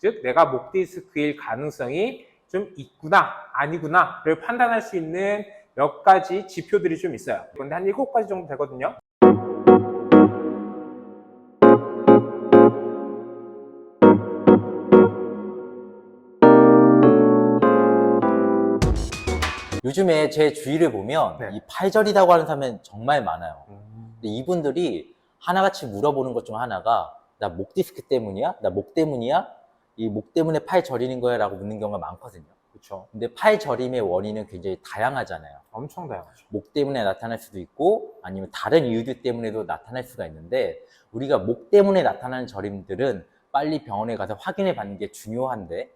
즉 내가 목 디스크일 가능성이 좀 있구나 아니구나를 판단할 수 있는 몇 가지 지표들이 좀 있어요. 그런데 한 7가지 정도 되거든요. 요즘에 제 주위를 보면 네. 이 팔절이라고 하는 사람은 정말 많아요. 근데 이분들이 하나같이 물어보는 것 중 하나가 나 목 디스크 때문이야? 나 목 때문이야? 이 목 때문에 팔 저리는 거야? 라고 묻는 경우가 많거든요. 그렇죠. 근데 팔 저림의 원인은 굉장히 다양하잖아요. 엄청 다양하죠. 목 때문에 나타날 수도 있고 아니면 다른 이유들 때문에도 나타날 수가 있는데 우리가 목 때문에 나타나는 저림들은 빨리 병원에 가서 확인해 받는 게 중요한데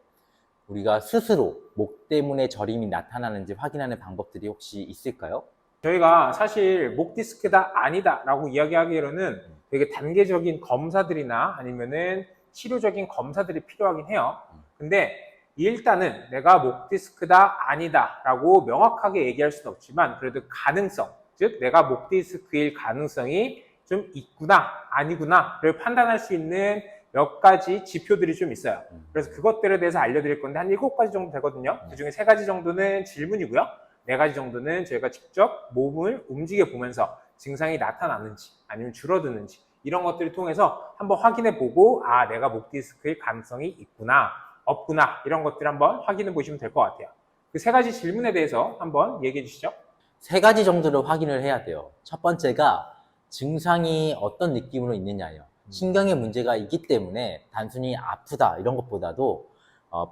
우리가 스스로 목 때문에 저림이 나타나는지 확인하는 방법들이 혹시 있을까요? 저희가 사실 목 디스크다 아니다 라고 이야기하기로는 되게 단계적인 검사들이나 아니면은 치료적인 검사들이 필요하긴 해요. 근데 일단은 내가 목 디스크다 아니다 라고 명확하게 얘기할 수는 없지만 그래도 가능성, 즉 내가 목 디스크일 가능성이 좀 있구나 아니구나를 판단할 수 있는 몇 가지 지표들이 좀 있어요. 그래서 그것들에 대해서 알려드릴 건데 한 7가지 정도 되거든요. 그중에 3가지 정도는 질문이고요. 4가지 정도는 저희가 직접 몸을 움직여 보면서 증상이 나타나는지 아니면 줄어드는지 이런 것들을 통해서 한번 확인해 보고 아 내가 목 디스크일 가능성이 있구나 없구나 이런 것들 한번 확인해 보시면 될 것 같아요. 그 3가지 질문에 대해서 한번 얘기해 주시죠. 3가지 정도를 확인을 해야 돼요. 첫 번째가 증상이 어떤 느낌으로 있느냐예요. 신경에 문제가 있기 때문에 단순히 아프다 이런 것보다도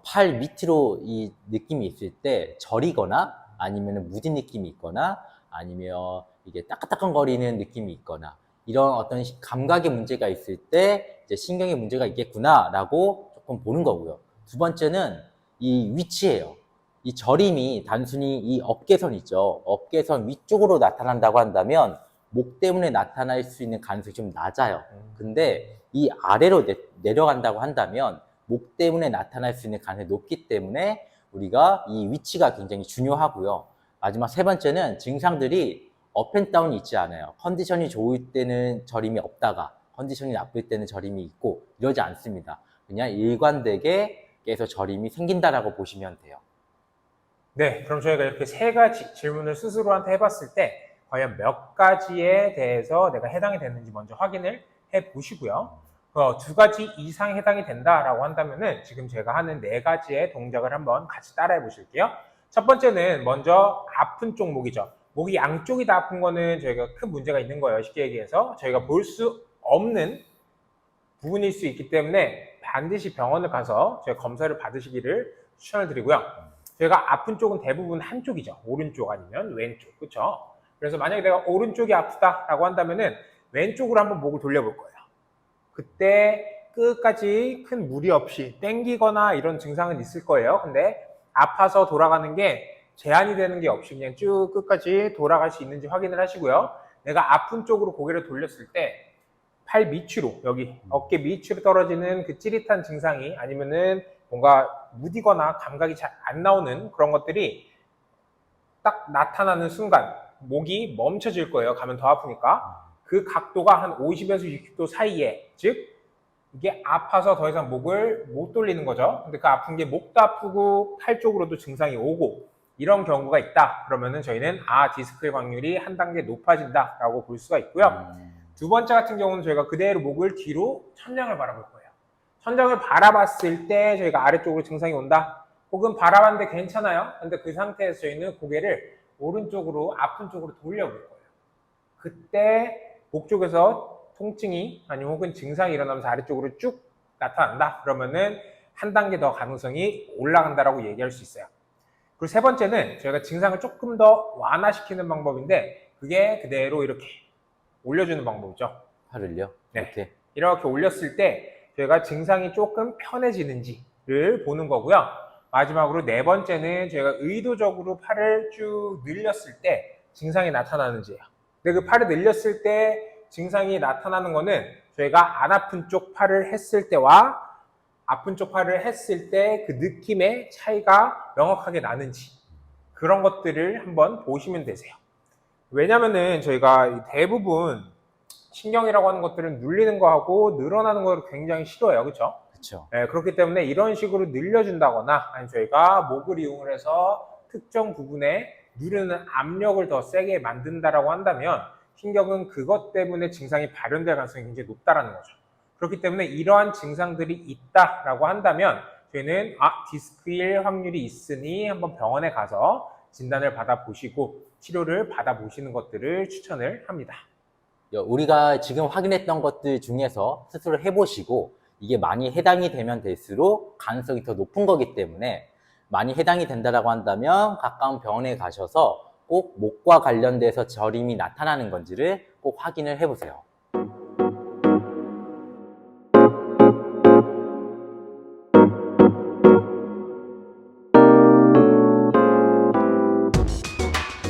팔 밑으로 이 느낌이 있을 때 저리거나 아니면 무딘 느낌이 있거나 아니면 이게 따끈따끈거리는 느낌이 있거나 이런 어떤 감각의 문제가 있을 때 이제 신경에 문제가 있겠구나라고 조금 보는 거고요. 두 번째는 이 위치예요. 이 저림이 단순히 이 어깨선 있죠. 어깨선 위쪽으로 나타난다고 한다면 목 때문에 나타날 수 있는 가능성이 좀 낮아요. 근데 이 아래로 내려간다고 한다면 목 때문에 나타날 수 있는 가능성이 높기 때문에 우리가 이 위치가 굉장히 중요하고요. 마지막 3번째는 증상들이 업앤다운이 있지 않아요. 컨디션이 좋을 때는 저림이 없다가 컨디션이 나쁠 때는 저림이 있고 이러지 않습니다. 그냥 일관되게 계속 저림이 생긴다라고 보시면 돼요. 네, 그럼 저희가 이렇게 3가지 질문을 스스로한테 해봤을 때 과연 몇 가지에 대해서 내가 해당이 됐는지 먼저 확인을 해보시고요. 2가지 이상 해당이 된다라고 한다면은 지금 제가 하는 4가지의 동작을 한번 같이 따라해 보실게요. 첫 번째는 먼저 아픈 쪽 목이죠. 목이 양쪽이 다 아픈 거는 저희가 큰 문제가 있는 거예요. 쉽게 얘기해서 저희가 볼 수 없는 부분일 수 있기 때문에 반드시 병원을 가서 저희 검사를 받으시기를 추천을 드리고요. 저희가 아픈 쪽은 대부분 한쪽이죠. 오른쪽 아니면 왼쪽. 그렇죠? 그래서 만약에 내가 오른쪽이 아프다라고 한다면은 왼쪽으로 한번 목을 돌려볼 거예요. 그때 끝까지 큰 무리 없이 땡기거나 이런 증상은 있을 거예요. 근데 아파서 돌아가는 게 제한이 되는 게 없이 그냥 쭉 끝까지 돌아갈 수 있는지 확인을 하시고요. 내가 아픈 쪽으로 고개를 돌렸을 때 팔 밑으로 여기 어깨 밑으로 떨어지는 그 찌릿한 증상이 아니면은 뭔가 무디거나 감각이 잘 안 나오는 그런 것들이 딱 나타나는 순간 목이 멈춰질 거예요. 가면 더 아프니까. 그 각도가 한 50에서 60도 사이에, 즉 이게 아파서 더 이상 목을 못 돌리는 거죠. 근데 그 아픈 게 목도 아프고 팔 쪽으로도 증상이 오고 이런 경우가 있다. 그러면은 저희는 디스크의 확률이 한 단계 높아진다라고 볼 수가 있고요. 두 번째 같은 경우는 저희가 그대로 목을 뒤로 천장을 바라볼 거예요. 천장을 바라봤을 때 저희가 아래쪽으로 증상이 온다. 혹은 바라봤는데 괜찮아요. 근데 그 상태에서 저희는 고개를 오른쪽으로 아픈 쪽으로 돌려볼 거예요. 그때 목 쪽에서 통증이 아니면 혹은 증상이 일어나면서 아래쪽으로 쭉 나타난다. 그러면은 한 단계 더 가능성이 올라간다라고 얘기할 수 있어요. 그리고 3번째는 저희가 증상을 조금 더 완화시키는 방법인데 그게 그대로 이렇게 올려주는 방법이죠. 팔을요? 네. 이렇게 올렸을 때 저희가 증상이 조금 편해지는지를 보는 거고요. 마지막으로 4번째는 저희가 의도적으로 팔을 쭉 늘렸을 때 증상이 나타나는지예요. 근데 그 팔을 늘렸을 때 증상이 나타나는 거는 저희가 안 아픈 쪽 팔을 했을 때와 아픈 쪽 팔을 했을 때 그 느낌의 차이가 명확하게 나는지 그런 것들을 한번 보시면 되세요. 왜냐면은 저희가 대부분 신경이라고 하는 것들은 눌리는 거하고 늘어나는 걸 굉장히 싫어해요. 그렇죠? 그렇죠. 그렇기 때문에 이런 식으로 늘려준다거나 아니면 저희가 목을 이용을 해서 특정 부분에 누르는 압력을 더 세게 만든다라고 한다면 신경은 그것 때문에 증상이 발현될 가능성이 굉장히 높다라는 거죠. 그렇기 때문에 이러한 증상들이 있다라고 한다면 저희는 디스크일 확률이 있으니 한번 병원에 가서 진단을 받아보시고 치료를 받아보시는 것들을 추천을 합니다. 우리가 지금 확인했던 것들 중에서 스스로 해보시고 이게 많이 해당이 되면 될수록 가능성이 더 높은 거기 때문에 많이 해당이 된다라고 한다면 가까운 병원에 가셔서 꼭 목과 관련돼서 저림이 나타나는 건지를 꼭 확인을 해보세요.